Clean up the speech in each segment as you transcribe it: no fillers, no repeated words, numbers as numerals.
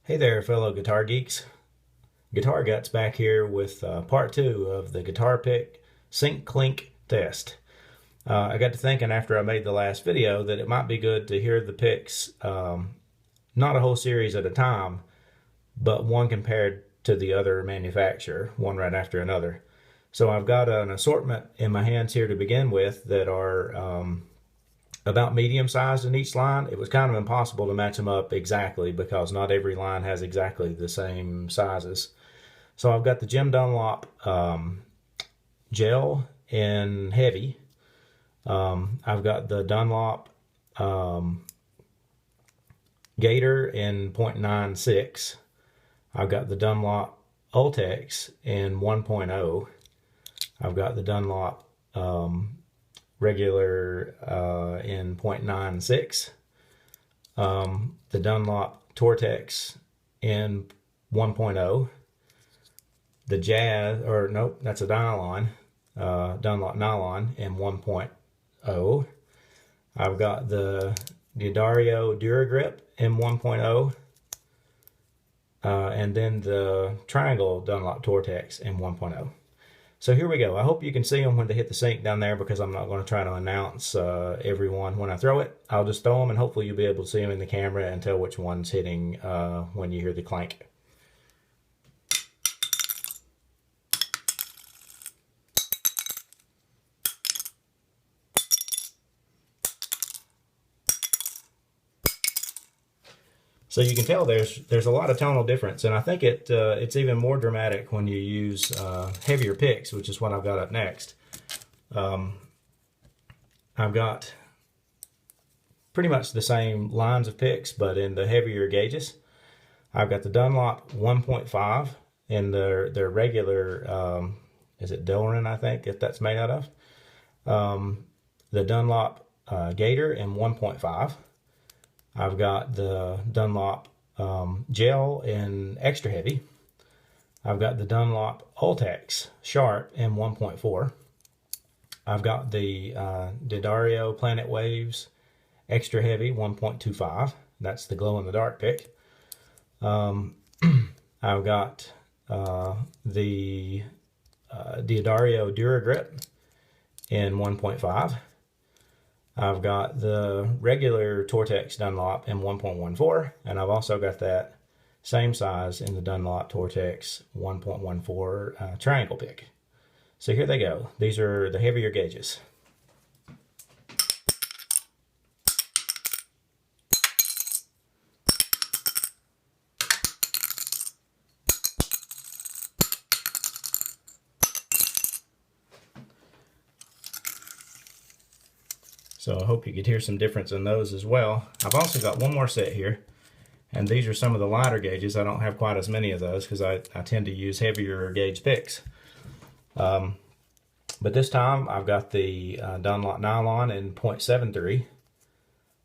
Hey there, fellow guitar geeks. Guitar Guts back here with part two of the guitar pick sync clink test. I got to thinking after I made the last video that it might be good to hear the picks, not a whole series at a time, but one compared to the other manufacturer, one right after another. So I've got an assortment in my hands here to begin with that are about medium sized in each line. It was kind of impossible to match them up exactly because not every line has exactly the same sizes. So I've got the Jim Dunlop gel in heavy. I've got the Dunlop Gator in 0.96. I've got the Dunlop Ultex in 1.0. I've got the Dunlop regular in 0.96, the Dunlop Tortex in 1.0, the Jazz, or nope, that's a nylon, Dunlop nylon in 1.0. I've got the D'Addario Duragrip in 1.0, and then the Triangle Dunlop Tortex in 1.0. So here we go. I hope you can see them when they hit the sync down there because I'm not going to try to announce everyone when I throw it. I'll just throw them and hopefully you'll be able to see them in the camera and tell which one's hitting when you hear the clank. So you can tell there's a lot of tonal difference, and I think it's even more dramatic when you use heavier picks, which is what I've got up next. I've got pretty much the same lines of picks, but in the heavier gauges. I've got the Dunlop 1.5 in their regular, is it Delrin, I think, if that's made out of. The Dunlop Gator in 1.5. I've got the Dunlop gel in extra heavy. I've got the Dunlop Ultex Sharp in 1.4. I've got the D'Addario Planet Waves extra heavy 1.25. That's the glow in the dark pick. I've got the D'Addario Duragrip in 1.5. I've got the regular Tortex Dunlop in 1.14, and I've also got that same size in the Dunlop Tortex 1.14 triangle pick. So here they go. These are the heavier gauges. So I hope you could hear some difference in those as well. I've also got one more set here, and these are some of the lighter gauges. I don't have quite as many of those because I tend to use heavier gauge picks. But this time I've got the Dunlop nylon in 0.73,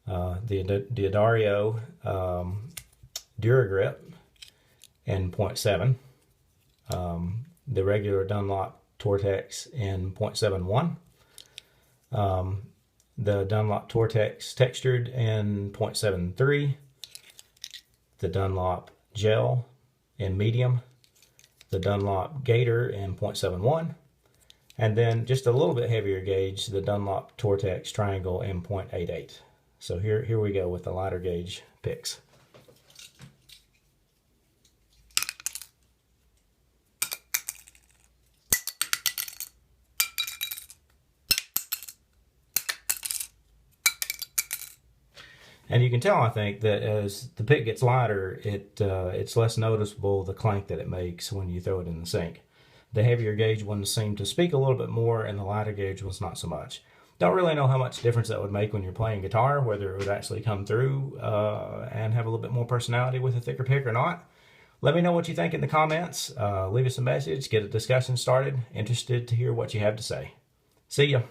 the D'Addario Duragrip in 0.7, the regular Dunlop Tortex in 0.71, the Dunlop Tortex Textured in 0.73, the Dunlop Gel in medium, the Dunlop Gator in 0.71, and then just a little bit heavier gauge, the Dunlop Tortex Triangle in 0.88. So here we go with the lighter gauge picks. And you can tell, I think, that as the pick gets lighter, it's less noticeable the clank that it makes when you throw it in the sync. The heavier gauge ones seem to speak a little bit more, and the lighter gauge ones not so much. Don't really know how much difference that would make when you're playing guitar, whether it would actually come through and have a little bit more personality with a thicker pick or not. Let me know what you think in the comments. Leave us a message, get a discussion started. Interested to hear what you have to say. See ya.